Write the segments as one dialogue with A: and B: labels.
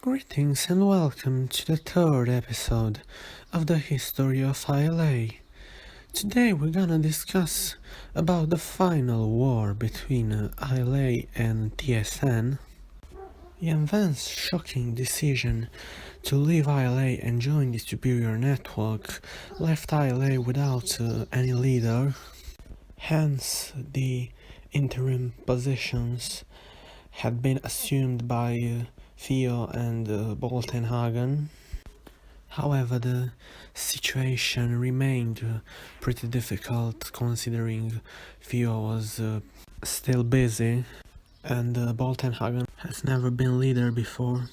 A: Greetings and welcome to the third episode of the history of ILA. Today we're gonna discuss about the final war between ILA and TSN. Ian Van's shocking decision to leave ILA and join the Superior Network left ILA without any leader. Hence, the interim positions had been assumed by Theo and Boltenhagen. However, the situation remained pretty difficult considering Theo was still busy and Boltenhagen has never been leader before.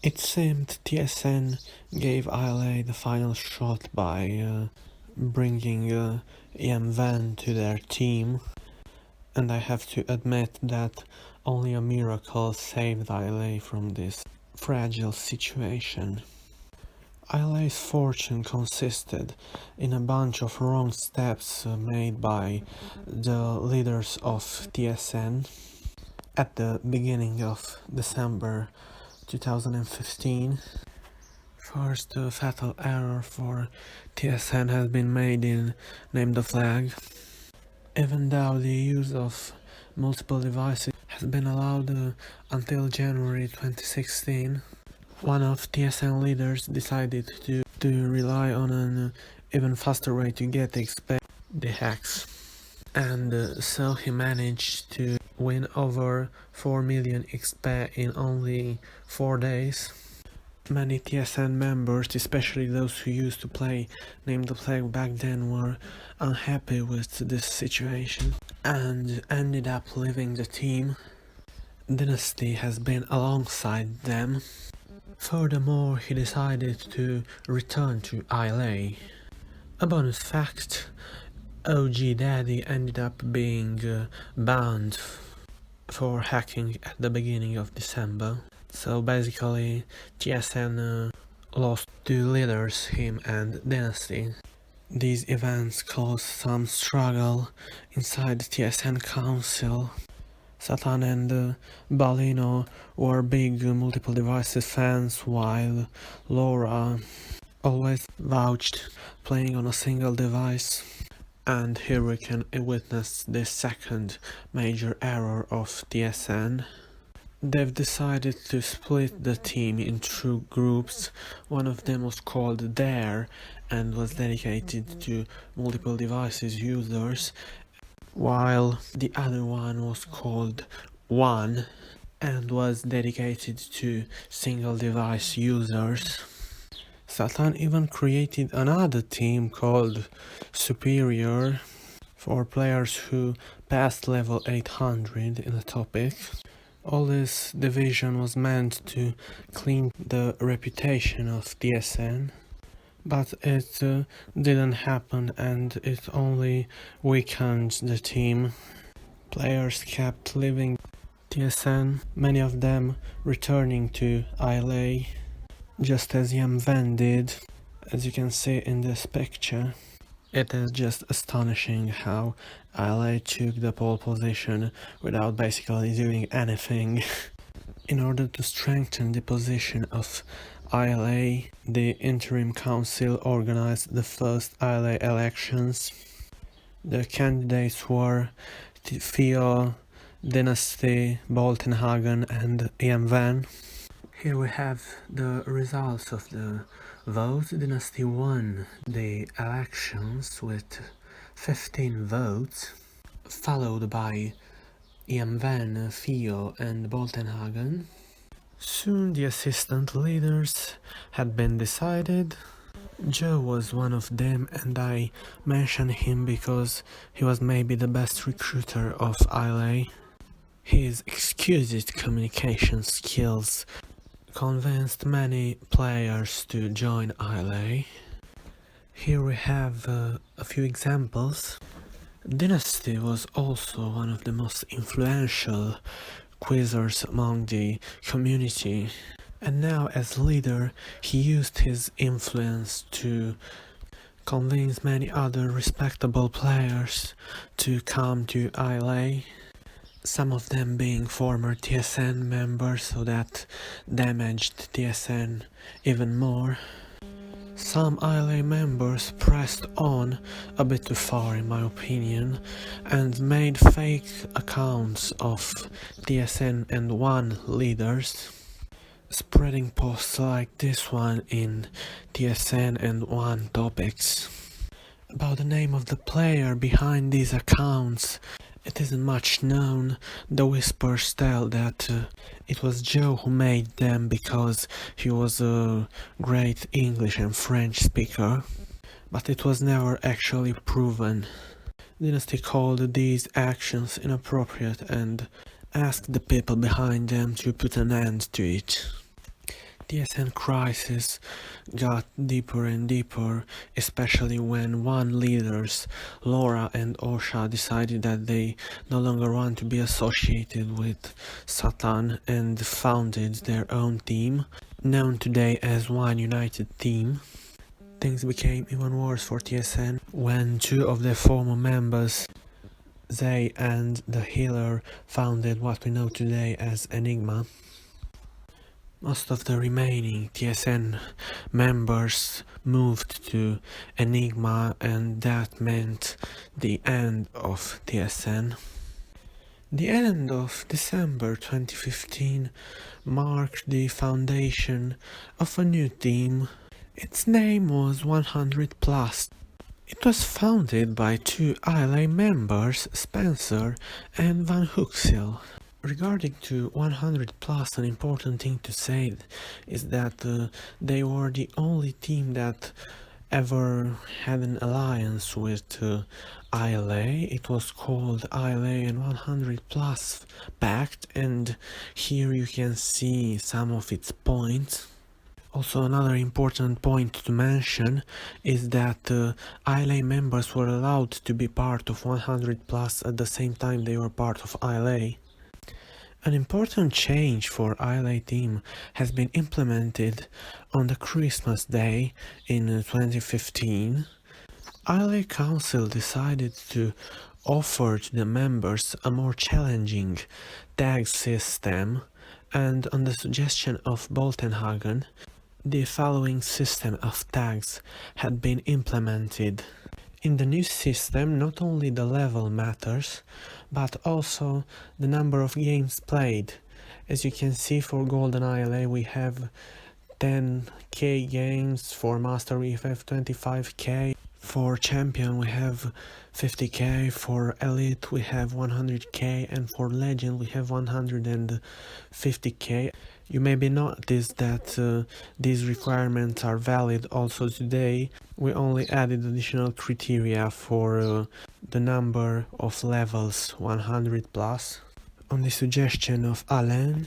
A: It seemed TSN gave ILA the final shot by bringing Ian Van to their team, and I have to admit that only a miracle saved ILA from this fragile situation. ILA's fortune consisted in a bunch of wrong steps made by the leaders of TSN at the beginning of December 2015. First fatal error for TSN has been made in Name the Flag. Even though the use of multiple devices has been allowed until January 2016, one of TSN leaders decided to rely on an even faster way to get XP, the hacks. And so he managed to win over 4 million XP in only 4 days. Many TSN members, especially those who used to play Name the Flag back then, were unhappy with this situation and ended up leaving the team. Dynasty has been alongside them. Furthermore, he decided to return to ILA. A bonus fact, OG Daddy ended up being banned for hacking at the beginning of December. So basically, TSN lost two leaders, him and Dynasty. These events caused some struggle inside the TSN council. Satan and Balino were big multiple devices fans, while Laura always vouched playing on a single device. And here we can witness the second major error of TSN. They've decided to split the team in two groups. One of them was called Dare and was dedicated to multiple devices users, while the other one was called One and was dedicated to single device users. Satan even created another team called Superior for players who passed level 800 in the topic. All this division was meant to clean the reputation of TSN, but it didn't happen and it only weakened the team. Players kept leaving TSN, many of them returning to ILA, just as Ian Van did, as you can see in this picture. It is just astonishing how ILA took the pole position without basically doing anything. In order to strengthen the position of ILA, the Interim Council organized the first ILA elections. The candidates were Theo, Dynasty, Boltenhagen and Ian Van. Here we have the results of the vote. Dynasty won the elections with 15 votes, followed by Ian Van, Theo and Boltenhagen. Soon the assistant leaders had been decided. Joe was one of them, and I mention him because he was maybe the best recruiter of ILA. His exquisite communication skills convinced many players to join ILA. Here we have a few examples. Dynasty was also one of the most influential quizzers among the community, and now as leader he used his influence to convince many other respectable players to come to ILA. some of them being former TSN members, so that damaged TSN even more. Some ILA members pressed on a bit too far in my opinion and made fake accounts of TSN and one leaders, spreading posts like this one in TSN and one topics. About the name of the player behind these accounts, it isn't much known. The whispers tell that it was Joe who made them because he was a great English and French speaker, but it was never actually proven. Dynasty called these actions inappropriate and asked the people behind them to put an end to it. TSN crisis got deeper and deeper, especially when one leaders, Laura and Osha, decided that they no longer want to be associated with Satan and founded their own team, known today as One United Team. Things became even worse for TSN when two of their former members, Zay and the Healer, founded what we know today as Enigma. Most of the remaining TSN members moved to Enigma, and that meant the end of TSN. The end of December 2015 marked the foundation of a new team. Its name was 100 Plus. It was founded by two ILA members, Spencer and Van Huxel. Regarding to 100 Plus, an important thing to say is that they were the only team that ever had an alliance with ILA. It was called ILA and 100 Plus Pact, and here you can see some of its points. Also, another important point to mention is that ILA members were allowed to be part of 100 Plus at the same time they were part of ILA. An important change for ILA team has been implemented on the Christmas Day in 2015. ILA Council decided to offer to the members a more challenging tag system, and on the suggestion of Boltenhagen, the following system of tags had been implemented. In the new system, not only the level matters, but also the number of games played. As you can see, for Golden ILA we have 10k games, for Master we have 25k, for Champion we have 50k, for Elite we have 100k, and for Legend we have 150k. You maybe noticed that these requirements are valid also today. We only added additional criteria for the number of levels 100 plus. On the suggestion of Alain,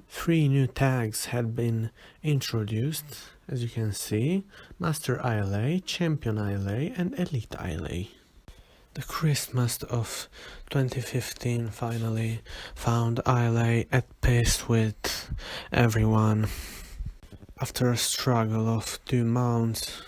A: 3 new tags had been introduced, as you can see: Master ILA, Champion ILA and Elite ILA. The Christmas of 2015 finally found ILA at peace with everyone. After a struggle of 2 months,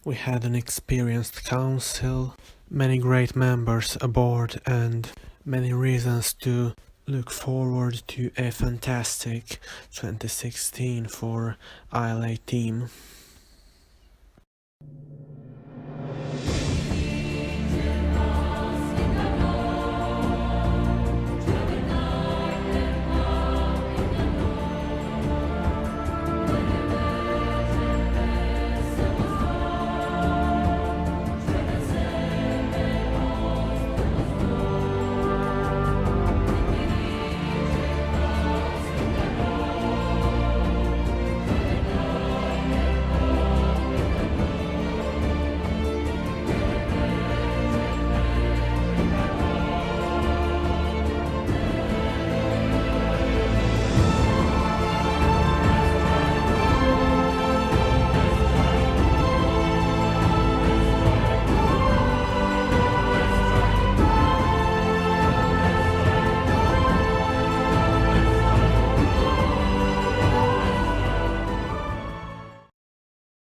A: we had an experienced council, many great members aboard, and many reasons to look forward to a fantastic 2016 for ILA team.